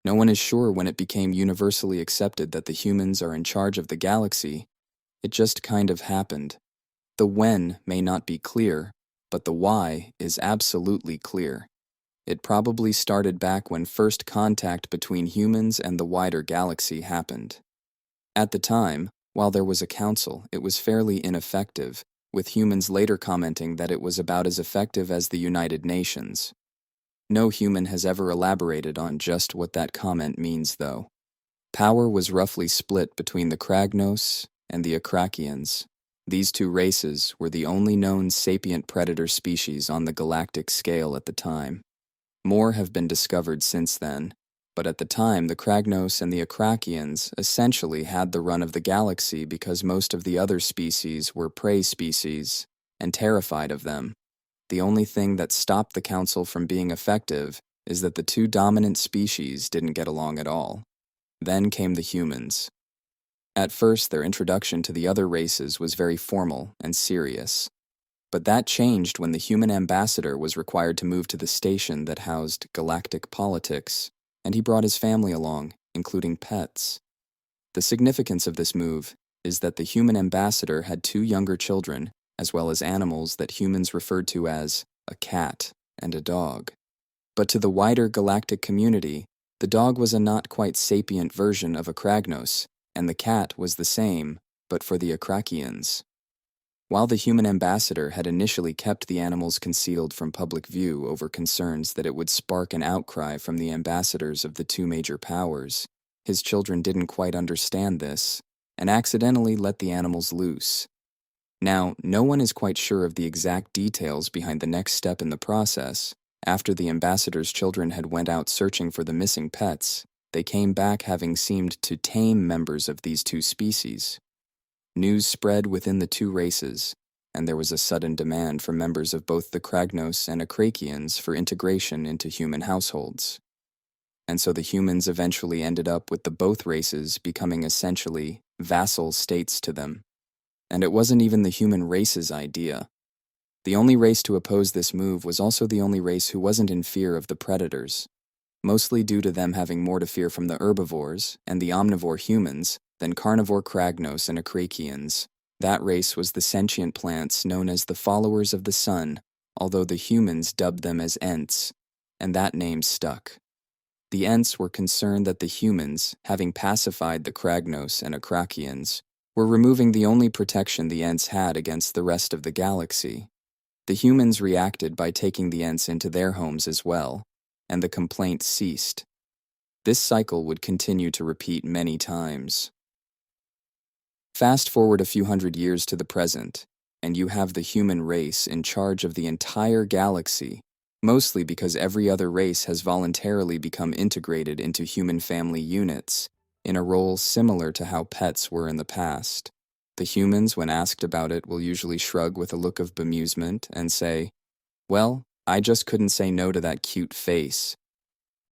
No one is sure when it became universally accepted that the humans are in charge of the galaxy. It just kind of happened. The when may not be clear, but the why is absolutely clear. It probably started back when first contact between humans and the wider galaxy happened. At the time, while there was a council, it was fairly ineffective, with humans later commenting that it was about as effective as the United Nations. No human has ever elaborated on just what that comment means, though. Power was roughly split between the Kragnos and the Akrakians. These two races were the only known sapient predator species on the galactic scale at the time. More have been discovered since then, but at the time the Kragnos and the Akrakians essentially had the run of the galaxy because most of the other species were prey species and terrified of them. The only thing that stopped the council from being effective is that the two dominant species didn't get along at all. Then came the humans. At first, their introduction to the other races was very formal and serious. But that changed when the human ambassador was required to move to the station that housed galactic politics, and he brought his family along, including pets. The significance of this move is that the human ambassador had two younger children, as well as animals that humans referred to as a cat and a dog. But to the wider galactic community, the dog was a not quite sapient version of a Kragnos, and the cat was the same, but for the Akrakians. While the human ambassador had initially kept the animals concealed from public view over concerns that it would spark an outcry from the ambassadors of the two major powers, his children didn't quite understand this, and accidentally let the animals loose. Now, no one is quite sure of the exact details behind the next step in the process. After the ambassador's children had went out searching for the missing pets, they came back having seemed to tame members of these two species. News spread within the two races, and there was a sudden demand for members of both the Kragnos and Akrakians for integration into human households. And so the humans eventually ended up with the both races becoming essentially vassal states to them. And it wasn't even the human race's idea. The only race to oppose this move was also the only race who wasn't in fear of the predators, mostly due to them having more to fear from the herbivores and the omnivore humans than carnivore Kragnos and Akrakians. That race was the sentient plants known as the followers of the sun, although the humans dubbed them as Ents, and that name stuck. The Ents were concerned that the humans, having pacified the Kragnos and Akrakians, were removing the only protection the Ents had against the rest of the galaxy. The humans reacted by taking the Ents into their homes as well, and the complaint ceased. This cycle would continue to repeat many times. Fast forward a few hundred years to the present, and you have the human race in charge of the entire galaxy, mostly because every other race has voluntarily become integrated into human family units, in a role similar to how pets were in the past. The humans, when asked about it, will usually shrug with a look of bemusement and say, "Well, I just couldn't say no to that cute face,"